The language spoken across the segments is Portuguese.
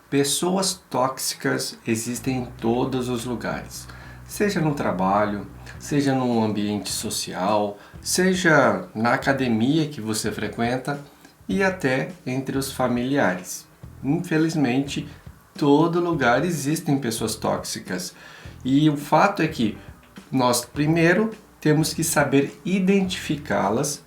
Pessoas tóxicas existem em todos os lugares, seja no trabalho, seja no ambiente social, seja na academia que você frequenta e até entre os familiares. Infelizmente, todo lugar existem pessoas tóxicas e o fato é que nós primeiro temos que saber identificá-las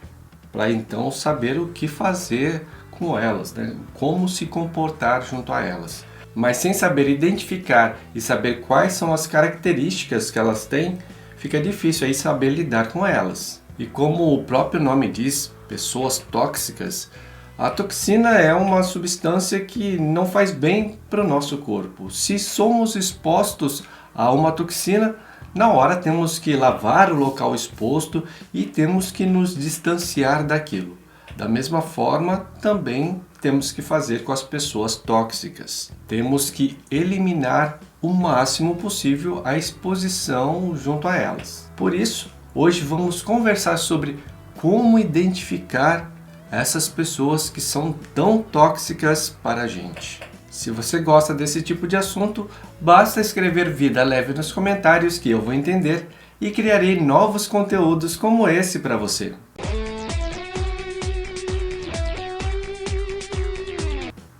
para então saber o que fazer com elas, né? Como se comportar junto a elas. Mas sem saber identificar e saber quais são as características que elas têm, fica difícil aí saber lidar com elas. E como o próprio nome diz, pessoas tóxicas, a toxina é uma substância que não faz bem para o nosso corpo. Se somos expostos a uma toxina, na hora temos que lavar o local exposto e temos que nos distanciar daquilo. Da mesma forma, também temos que fazer com as pessoas tóxicas. Temos que eliminar o máximo possível a exposição junto a elas. Por isso, hoje vamos conversar sobre como identificar essas pessoas que são tão tóxicas para a gente. Se você gosta desse tipo de assunto, basta escrever Vida Leve nos comentários que eu vou entender e criarei novos conteúdos como esse para você.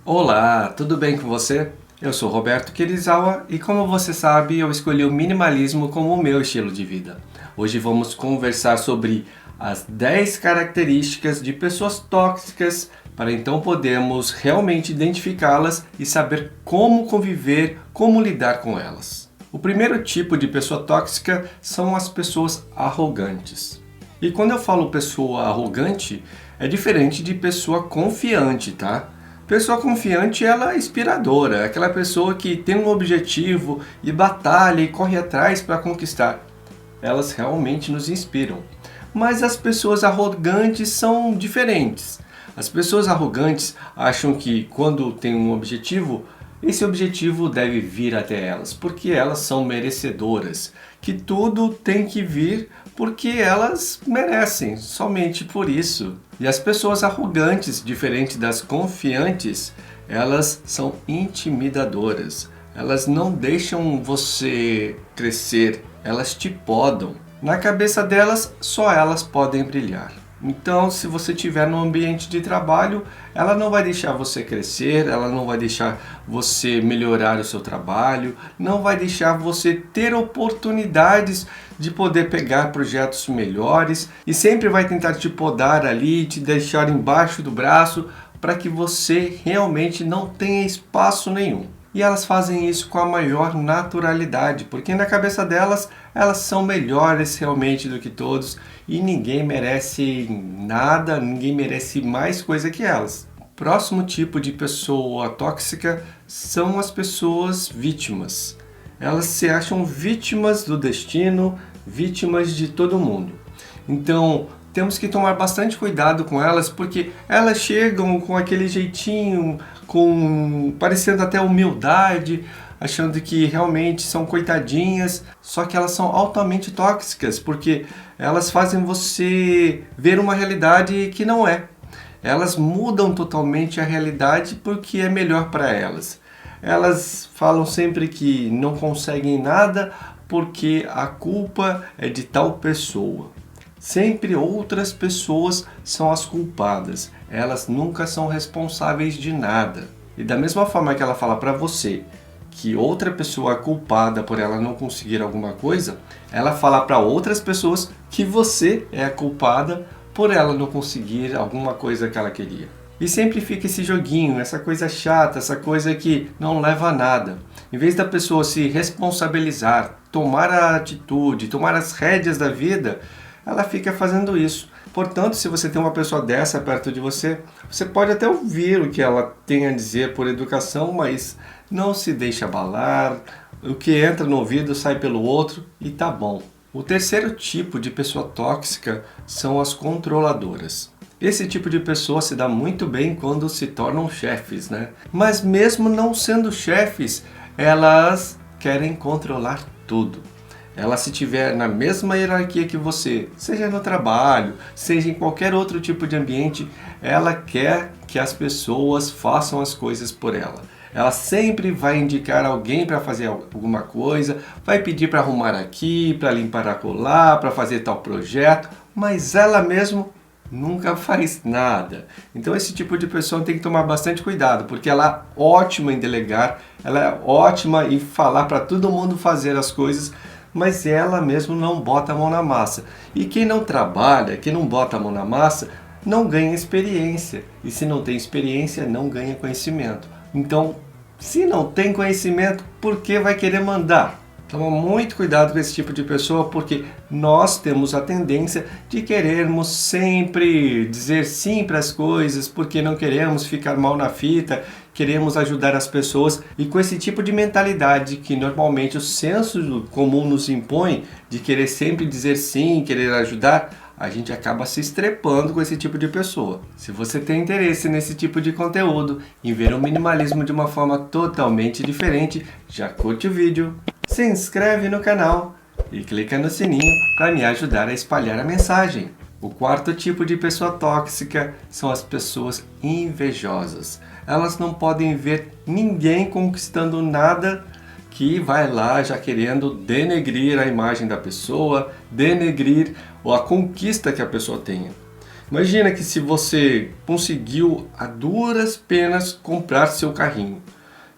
Olá, tudo bem com você? Eu sou Roberto Kirizawa e como você sabe, eu escolhi o minimalismo como o meu estilo de vida. Hoje vamos conversar sobre as 10 características de pessoas tóxicas para então podermos realmente identificá-las e saber como conviver, como lidar com elas. O primeiro tipo de pessoa tóxica são as pessoas arrogantes. E quando eu falo pessoa arrogante, é diferente de pessoa confiante, tá? Pessoa confiante, ela é inspiradora, é aquela pessoa que tem um objetivo e batalha e corre atrás para conquistar. Elas realmente nos inspiram. Mas as pessoas arrogantes são diferentes. As pessoas arrogantes acham que quando tem um objetivo, esse objetivo deve vir até elas, porque elas são merecedoras, que tudo tem que vir porque elas merecem, somente por isso. E as pessoas arrogantes, diferente das confiantes, elas são intimidadoras. Elas não deixam você crescer, elas te podam. Na cabeça delas, só elas podem brilhar. Então, se você estiver no ambiente de trabalho, ela não vai deixar você crescer, ela não vai deixar você melhorar o seu trabalho, não vai deixar você ter oportunidades de poder pegar projetos melhores e sempre vai tentar te podar ali, te deixar embaixo do braço para que você realmente não tenha espaço nenhum. E elas fazem isso com a maior naturalidade, porque na cabeça delas, elas são melhores realmente do que todos e ninguém merece nada, ninguém merece mais coisa que elas. O próximo tipo de pessoa tóxica são as pessoas vítimas. Elas se acham vítimas do destino, vítimas de todo mundo. Então, temos que tomar bastante cuidado com elas, porque elas chegam com aquele jeitinho, parecendo até humildade, achando que realmente são coitadinhas, só que elas são altamente tóxicas, porque elas fazem você ver uma realidade que não é. Elas mudam totalmente a realidade porque é melhor para elas. Elas falam sempre que não conseguem nada porque a culpa é de tal pessoa. Sempre outras pessoas são as culpadas, elas nunca são responsáveis de nada. E da mesma forma que ela fala para você que outra pessoa é culpada por ela não conseguir alguma coisa, ela fala para outras pessoas que você é a culpada por ela não conseguir alguma coisa que ela queria. E sempre fica esse joguinho, essa coisa chata, essa coisa que não leva a nada. Em vez da pessoa se responsabilizar, tomar a atitude, tomar as rédeas da vida, ela fica fazendo isso. Portanto, se você tem uma pessoa dessa perto de você, você pode até ouvir o que ela tem a dizer por educação, mas não se deixe abalar. O que entra no ouvido sai pelo outro e tá bom. O terceiro tipo de pessoa tóxica são as controladoras. Esse tipo de pessoa se dá muito bem quando se tornam chefes, né? Mas mesmo não sendo chefes, elas querem controlar tudo. Ela se tiver na mesma hierarquia que você, seja no trabalho, seja em qualquer outro tipo de ambiente, ela quer que as pessoas façam as coisas por ela. Ela sempre vai indicar alguém para fazer alguma coisa, vai pedir para arrumar aqui, para limpar acolá, para fazer tal projeto, mas ela mesma nunca faz nada. Então esse tipo de pessoa tem que tomar bastante cuidado, porque ela é ótima em delegar, ela é ótima em falar para todo mundo fazer as coisas, mas ela mesmo não bota a mão na massa. E quem não trabalha, quem não bota a mão na massa, não ganha experiência. E se não tem experiência, não ganha conhecimento. Então, se não tem conhecimento, por que vai querer mandar? Toma muito cuidado com esse tipo de pessoa, porque nós temos a tendência de querermos sempre dizer sim para as coisas, porque não queremos ficar mal na fita, queremos ajudar as pessoas, e com esse tipo de mentalidade que normalmente o senso comum nos impõe, de querer sempre dizer sim, querer ajudar, a gente acaba se estrepando com esse tipo de pessoa. Se você tem interesse nesse tipo de conteúdo, em ver o minimalismo de uma forma totalmente diferente, já curte o vídeo, se inscreve no canal e clica no sininho para me ajudar a espalhar a mensagem. O quarto tipo de pessoa tóxica são as pessoas invejosas. Elas não podem ver ninguém conquistando nada, que vai lá já querendo denegrir a imagem da pessoa, denegrir a conquista que a pessoa tenha. Imagina que se você conseguiu a duras penas comprar seu carrinho,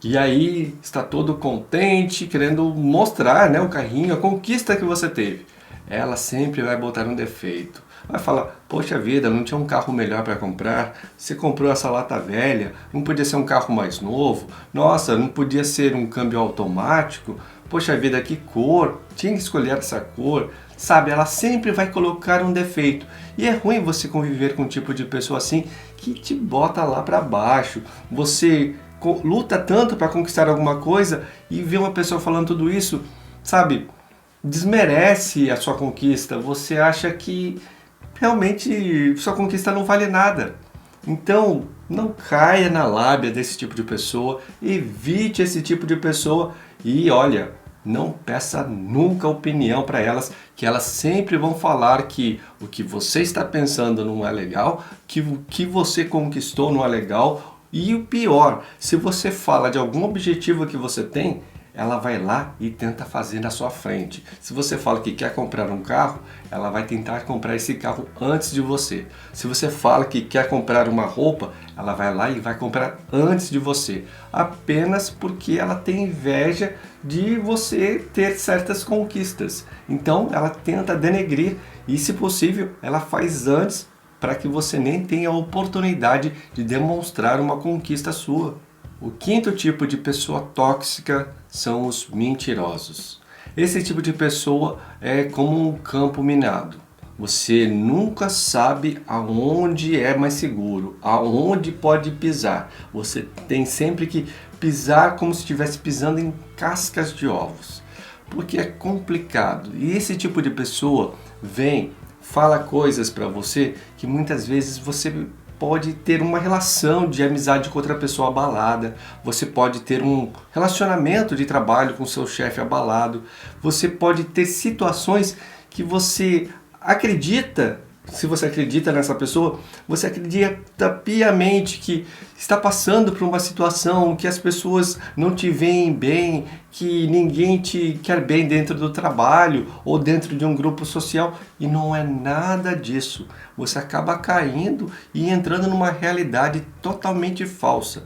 e aí está todo contente, querendo mostrar, né, o carrinho, a conquista que você teve. Ela sempre vai botar um defeito. Vai falar, poxa vida, não tinha um carro melhor para comprar? Você comprou essa lata velha? Não podia ser um carro mais novo? Nossa, não podia ser um câmbio automático? Poxa vida, que cor? Tinha que escolher essa cor. Sabe, ela sempre vai colocar um defeito. E é ruim você conviver com um tipo de pessoa assim que te bota lá para baixo. Você luta tanto para conquistar alguma coisa e vê uma pessoa falando tudo isso, sabe, desmerece a sua conquista. Você acha que realmente sua conquista não vale nada. Então, não caia na lábia desse tipo de pessoa, evite esse tipo de pessoa e olha, não peça nunca opinião para elas, que elas sempre vão falar que o que você está pensando não é legal, que o que você conquistou não é legal. E o pior, se você fala de algum objetivo que você tem, ela vai lá e tenta fazer na sua frente. Se você fala que quer comprar um carro, ela vai tentar comprar esse carro antes de você. Se você fala que quer comprar uma roupa, ela vai lá e vai comprar antes de você. Apenas porque ela tem inveja de você ter certas conquistas. Então ela tenta denegrir e, se possível, ela faz antes para que você nem tenha a oportunidade de demonstrar uma conquista sua. O quinto tipo de pessoa tóxica são os mentirosos. Esse tipo de pessoa é como um campo minado. Você nunca sabe aonde é mais seguro, aonde pode pisar. Você tem sempre que pisar como se estivesse pisando em cascas de ovos, porque é complicado. E esse tipo de pessoa fala coisas para você que muitas vezes você pode ter uma relação de amizade com outra pessoa abalada, você pode ter um relacionamento de trabalho com seu chefe abalado, você pode ter situações que você acredita, se você acredita nessa pessoa, você acredita piamente que está passando por uma situação que as pessoas não te veem bem, que ninguém te quer bem dentro do trabalho ou dentro de um grupo social, e não é nada disso. Você acaba caindo e entrando numa realidade totalmente falsa.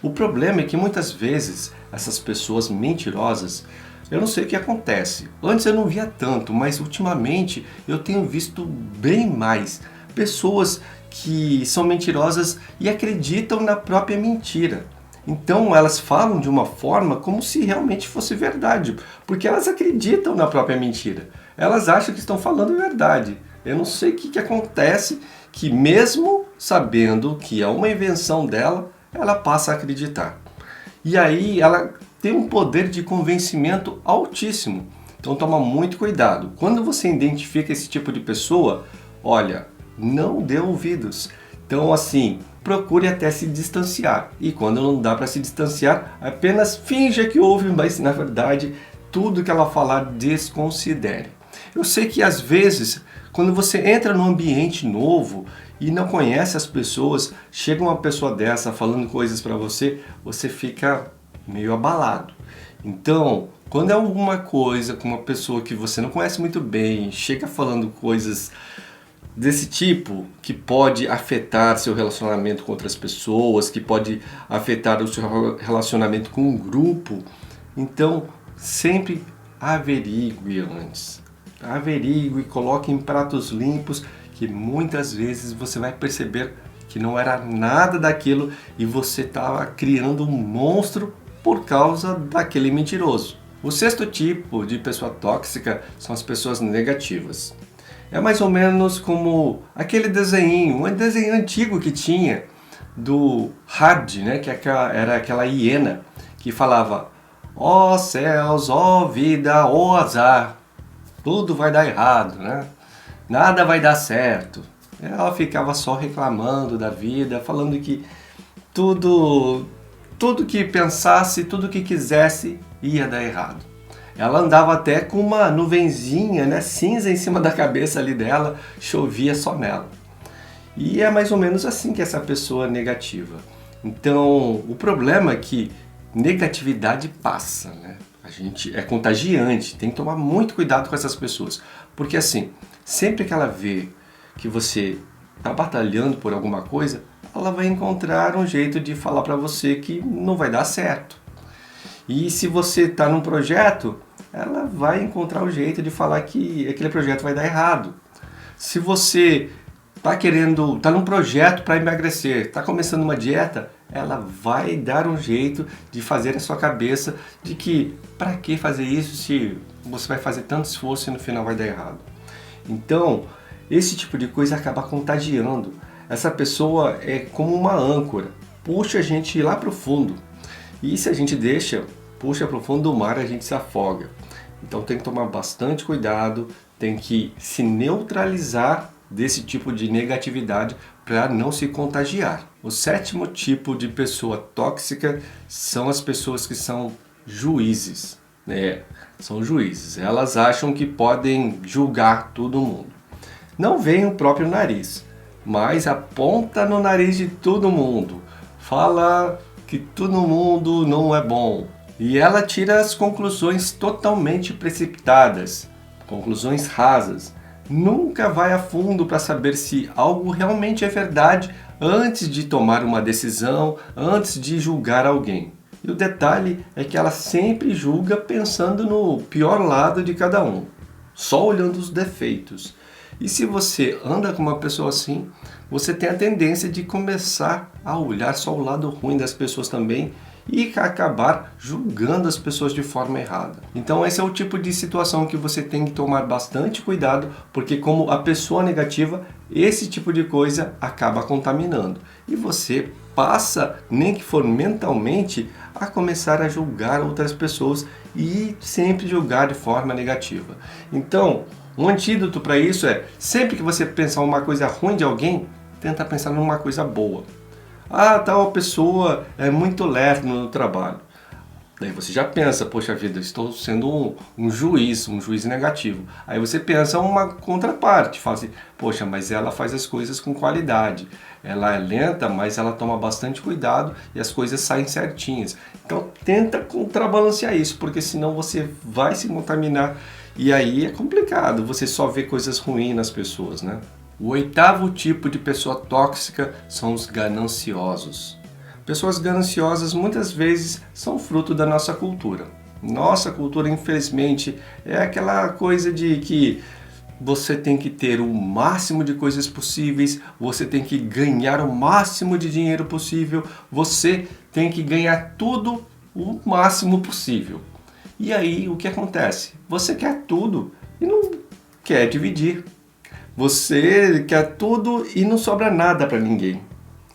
O problema é que muitas vezes essas pessoas mentirosas, eu não sei o que acontece. Antes eu não via tanto, mas ultimamente eu tenho visto bem mais pessoas que são mentirosas e acreditam na própria mentira. Então elas falam de uma forma como se realmente fosse verdade, porque elas acreditam na própria mentira. Elas acham que estão falando a verdade. Eu não sei o que acontece, que mesmo sabendo que é uma invenção dela, ela passa a acreditar. E aí ela tem um poder de convencimento altíssimo. Então toma muito cuidado. Quando você identifica esse tipo de pessoa, olha, não dê ouvidos. Então assim, procure até se distanciar. E quando não dá para se distanciar, apenas finja que ouve, mas na verdade tudo que ela falar desconsidere. Eu sei que às vezes, Quando você entra num ambiente novo e não conhece as pessoas, chega uma pessoa dessa falando coisas para você, você fica meio abalado. Então, quando é alguma coisa com uma pessoa que você não conhece muito bem, chega falando coisas desse tipo, que pode afetar seu relacionamento com outras pessoas, que pode afetar o seu relacionamento com um grupo, então sempre averigue antes. Averigue, coloque em pratos limpos, que muitas vezes você vai perceber que não era nada daquilo e você estava criando um monstro por causa daquele mentiroso. O sexto tipo de pessoa tóxica são as pessoas negativas. É mais ou menos como aquele desenho, um desenho antigo que tinha do Hard, né? Que era aquela hiena que falava: ó céus, ó vida, ó azar, tudo vai dar errado, né? Nada vai dar certo. Ela ficava só reclamando da vida, falando que tudo que pensasse, tudo que quisesse ia dar errado. Ela andava até com uma nuvenzinha, né, cinza em cima da cabeça ali dela, chovia só nela. E é mais ou menos assim que essa pessoa negativa. Então, o problema é que negatividade passa, né? A gente é contagiante, tem que tomar muito cuidado com essas pessoas. Porque assim, sempre que ela vê que você está batalhando por alguma coisa, ela vai encontrar um jeito de falar para você que não vai dar certo. E se você está num projeto, ela vai encontrar um jeito de falar que aquele projeto vai dar errado. Se você está num projeto para emagrecer, está começando uma dieta, ela vai dar um jeito de fazer a sua cabeça de que para que fazer isso se você vai fazer tanto esforço e no final vai dar errado. Então, esse tipo de coisa acaba contagiando. Essa pessoa é como uma âncora, puxa a gente lá para o fundo. E se a gente puxa para o fundo do mar, a gente se afoga. Então tem que tomar bastante cuidado, tem que se neutralizar desse tipo de negatividade para não se contagiar. O sétimo tipo de pessoa tóxica são as pessoas que são juízes. São juízes. Elas acham que podem julgar todo mundo. Não veem o próprio nariz, mas aponta no nariz de todo mundo. Fala que todo mundo não é bom. E ela tira as conclusões totalmente precipitadas, conclusões rasas. Nunca vai a fundo para saber se algo realmente é verdade antes de tomar uma decisão, antes de julgar alguém. E o detalhe é que ela sempre julga pensando no pior lado de cada um, só olhando os defeitos. E se você anda com uma pessoa assim, você tem a tendência de começar a olhar só o lado ruim das pessoas também e acabar julgando as pessoas de forma errada. Então esse é o tipo de situação que você tem que tomar bastante cuidado, porque como a pessoa negativa, esse tipo de coisa acaba contaminando. E você passa, nem que for mentalmente, a começar a julgar outras pessoas e sempre julgar de forma negativa. Então, um antídoto para isso é, sempre que você pensar uma coisa ruim de alguém, tenta pensar numa coisa boa. Ah, tal pessoa é muito lerdo no trabalho. Daí você já pensa, poxa vida, estou sendo um juiz negativo. Aí você pensa uma contraparte, fala assim, poxa, mas ela faz as coisas com qualidade. Ela é lenta, mas ela toma bastante cuidado e as coisas saem certinhas. Então tenta contrabalancear isso, porque senão você vai se contaminar e aí é complicado, você só vê coisas ruins nas pessoas, né? O oitavo tipo de pessoa tóxica são os gananciosos. Pessoas gananciosas muitas vezes são fruto da nossa cultura. Nossa cultura, infelizmente, é aquela coisa de que você tem que ter o máximo de coisas possíveis, você tem que ganhar o máximo de dinheiro possível, você tem que ganhar tudo o máximo possível. E aí o que acontece? Você quer tudo e não quer dividir. Você quer tudo e não sobra nada para ninguém.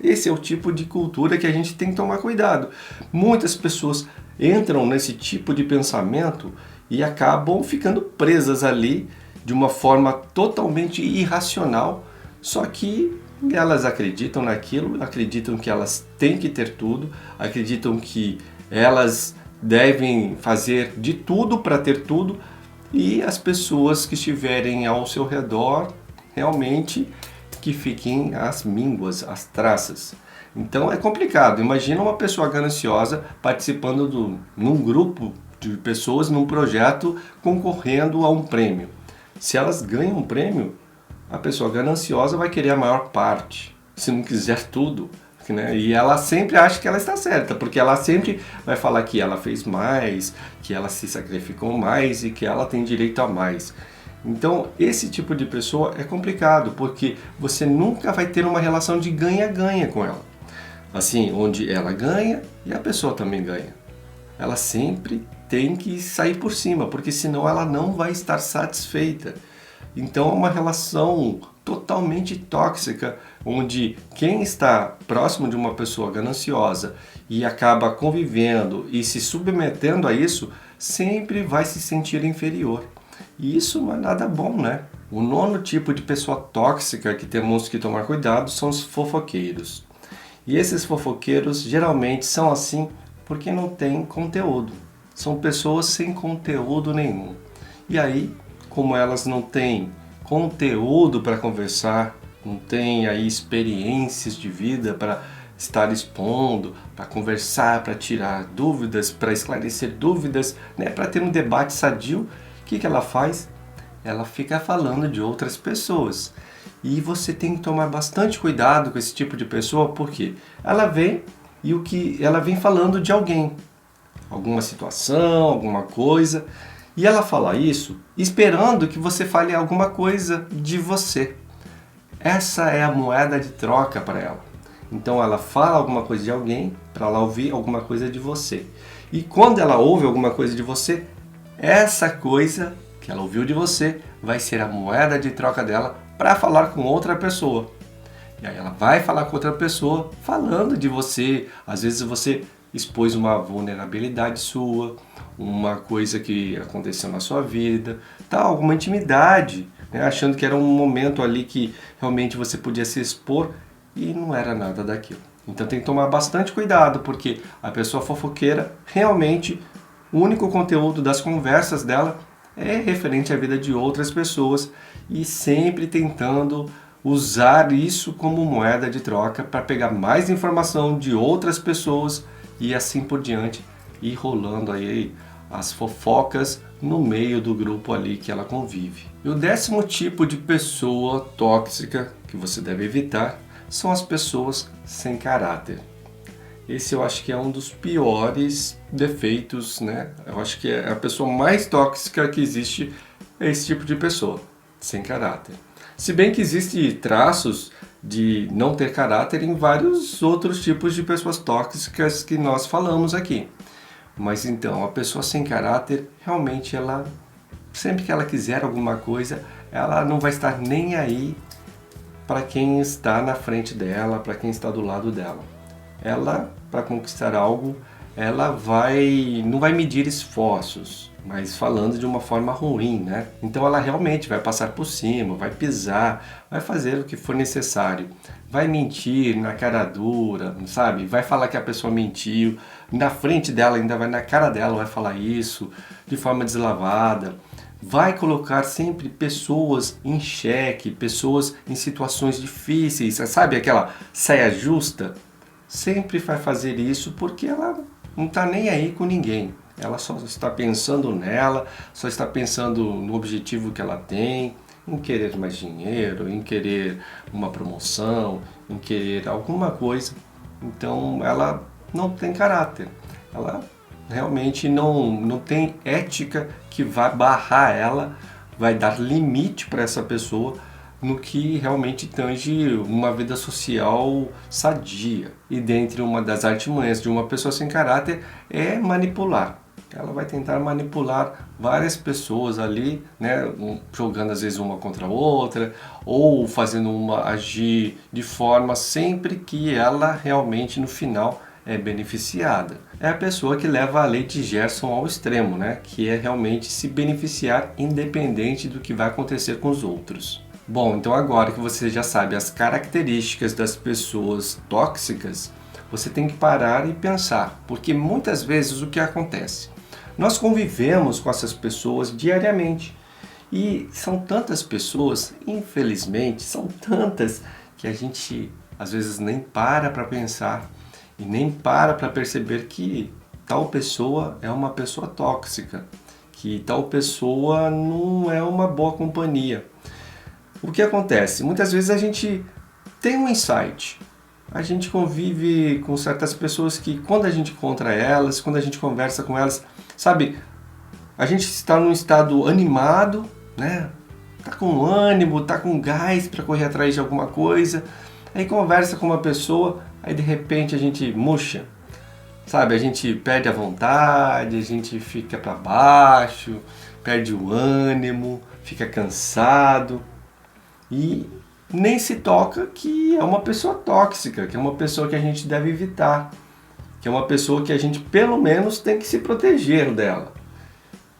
Esse é o tipo de cultura que a gente tem que tomar cuidado. Muitas pessoas entram nesse tipo de pensamento e acabam ficando presas ali de uma forma totalmente irracional, só que elas acreditam naquilo, acreditam que elas têm que ter tudo, acreditam que elas devem fazer de tudo para ter tudo, e as pessoas que estiverem ao seu redor realmente que fiquem as mínguas, as traças. Então é complicado. Imagina uma pessoa gananciosa participando num grupo de pessoas, num projeto, concorrendo a um prêmio. Se elas ganham um prêmio, a pessoa gananciosa vai querer a maior parte, se não quiser tudo. Né? E ela sempre acha que ela está certa, porque ela sempre vai falar que ela fez mais, que ela se sacrificou mais e que ela tem direito a mais. Então, esse tipo de pessoa é complicado, porque você nunca vai ter uma relação de ganha-ganha com ela. Assim, onde ela ganha e a pessoa também ganha. Ela sempre tem que sair por cima, porque senão ela não vai estar satisfeita. Então é uma relação totalmente tóxica, onde quem está próximo de uma pessoa gananciosa e acaba convivendo e se submetendo a isso, sempre vai se sentir inferior. E isso não é nada bom, né? O nono tipo de pessoa tóxica que temos que tomar cuidado são os fofoqueiros. E esses fofoqueiros geralmente são assim porque não têm conteúdo. São pessoas sem conteúdo nenhum. E aí, como elas não têm conteúdo para conversar, não têm aí experiências de vida para estar expondo, para conversar, para tirar dúvidas, para esclarecer dúvidas, né, para ter um debate sadio, o que ela faz? Ela fica falando de outras pessoas. E você tem que tomar bastante cuidado com esse tipo de pessoa, porque ela vem e o que ela vem falando de alguém, alguma situação, alguma coisa, e ela fala isso esperando que você fale alguma coisa de você. Essa é a moeda de troca para ela. Então ela fala alguma coisa de alguém para ela ouvir alguma coisa de você. E quando ela ouve alguma coisa de você, essa coisa que ela ouviu de você vai ser a moeda de troca dela para falar com outra pessoa. E aí ela vai falar com outra pessoa falando de você. Às vezes você expôs uma vulnerabilidade sua, uma coisa que aconteceu na sua vida, tal, alguma intimidade, né? Achando que era um momento ali que realmente você podia se expor e não era nada daquilo. Então tem que tomar bastante cuidado, porque a pessoa fofoqueira realmente o único conteúdo das conversas dela é referente à vida de outras pessoas e sempre tentando usar isso como moeda de troca para pegar mais informação de outras pessoas e assim por diante, e rolando aí as fofocas no meio do grupo ali que ela convive. E o 10º tipo de pessoa tóxica que você deve evitar são as pessoas sem caráter. Esse eu acho que é um dos piores defeitos, né? Eu acho que é a pessoa mais tóxica que existe, é esse tipo de pessoa, sem caráter. Se bem que existem traços de não ter caráter em vários outros tipos de pessoas tóxicas que nós falamos aqui. Mas então, a pessoa sem caráter, realmente ela, sempre que ela quiser alguma coisa, ela não vai estar nem aí para quem está na frente dela, para quem está do lado dela. Ela, para conquistar algo, ela não vai medir esforços, mas falando de uma forma ruim, né? Então ela realmente vai passar por cima, vai pisar, vai fazer o que for necessário, vai mentir na cara dura, sabe? Vai falar que a pessoa mentiu, na frente dela, ainda vai na cara dela, vai falar isso, de forma deslavada. Vai colocar sempre pessoas em xeque, pessoas em situações difíceis, sabe aquela saia justa? Sempre vai fazer isso porque ela não está nem aí com ninguém. Ela só está pensando nela, só está pensando no objetivo que ela tem, em querer mais dinheiro, em querer uma promoção, em querer alguma coisa. Então ela não tem caráter. Ela realmente não tem ética que vai barrar ela, vai dar limite para essa pessoa no que realmente tange uma vida social sadia. E dentre uma das artimanhas de uma pessoa sem caráter é manipular. Ela vai tentar manipular várias pessoas ali, né, jogando às vezes uma contra a outra, ou fazendo uma agir de forma sempre que ela realmente no final é beneficiada. É a pessoa que leva a lei de Gerson ao extremo, né, que é realmente se beneficiar independente do que vai acontecer com os outros. Bom, então agora que você já sabe as características das pessoas tóxicas, você tem que parar e pensar, porque muitas vezes o que acontece? Nós convivemos com essas pessoas diariamente E são tantas pessoas, infelizmente, são tantas que a gente às vezes nem para pensar e nem para perceber que tal pessoa é uma pessoa tóxica, que tal pessoa não é uma boa companhia. O que acontece? Muitas vezes a gente tem um insight, a gente convive com certas pessoas que quando a gente encontra elas, quando a gente conversa com elas, sabe, a gente está num estado animado, né? Tá com ânimo, tá com gás para correr atrás de alguma coisa, aí conversa com uma pessoa, aí de repente a gente murcha, sabe? A gente perde a vontade, a gente fica para baixo, perde o ânimo, fica cansado e nem se toca que é uma pessoa tóxica, que é uma pessoa que a gente deve evitar, que é uma pessoa que a gente pelo menos tem que se proteger dela.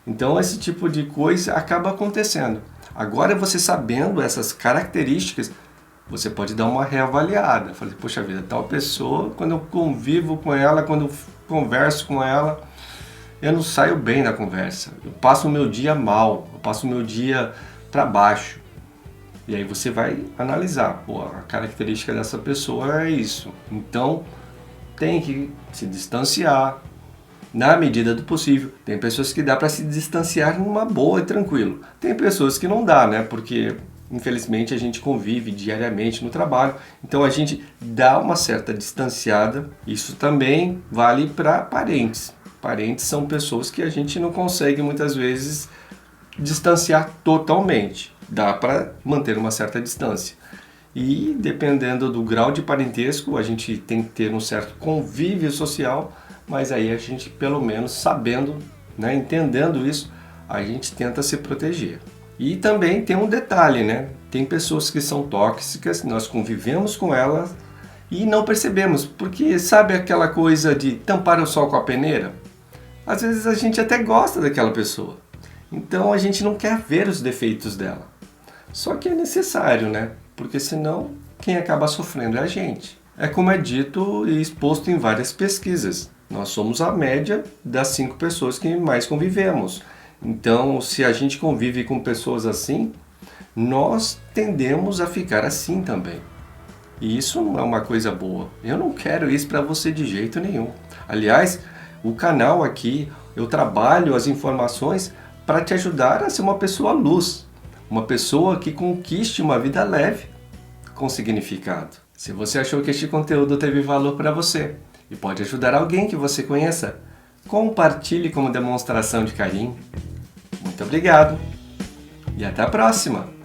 Então esse tipo de coisa acaba acontecendo. Agora você sabendo essas características, você pode dar uma reavaliada. Falei, poxa vida, tal pessoa, quando eu convivo com ela, quando eu converso com ela, eu não saio bem da conversa. Eu passo o meu dia mal, eu passo o meu dia para baixo. E aí você vai analisar, pô, a característica dessa pessoa é isso. Então tem que se distanciar na medida do possível. Tem pessoas que dá para se distanciar numa boa e tranquilo. Tem pessoas que não dá, né? Porque infelizmente a gente convive diariamente no trabalho, então a gente dá uma certa distanciada. Isso também vale para parentes. Parentes são pessoas que a gente não consegue muitas vezes distanciar totalmente. Dá para manter uma certa distância. E dependendo do grau de parentesco, a gente tem que ter um certo convívio social, mas aí a gente, pelo menos sabendo, né, entendendo isso, a gente tenta se proteger. E também tem um detalhe, né? Tem pessoas que são tóxicas, nós convivemos com elas e não percebemos, porque sabe aquela coisa de tampar o sol com a peneira? Às vezes a gente até gosta daquela pessoa, então a gente não quer ver os defeitos dela. Só que é necessário, né? Porque senão quem acaba sofrendo é a gente. É como é dito e exposto em várias pesquisas. Nós somos a média das 5 pessoas que mais convivemos. Então, se a gente convive com pessoas assim, nós tendemos a ficar assim também. E isso não é uma coisa boa. Eu não quero isso para você de jeito nenhum. Aliás, o canal aqui, eu trabalho as informações para te ajudar a ser uma pessoa luz. Uma pessoa que conquiste uma vida leve, com significado. Se você achou que este conteúdo teve valor para você e pode ajudar alguém que você conheça, compartilhe como demonstração de carinho. Muito obrigado e até a próxima!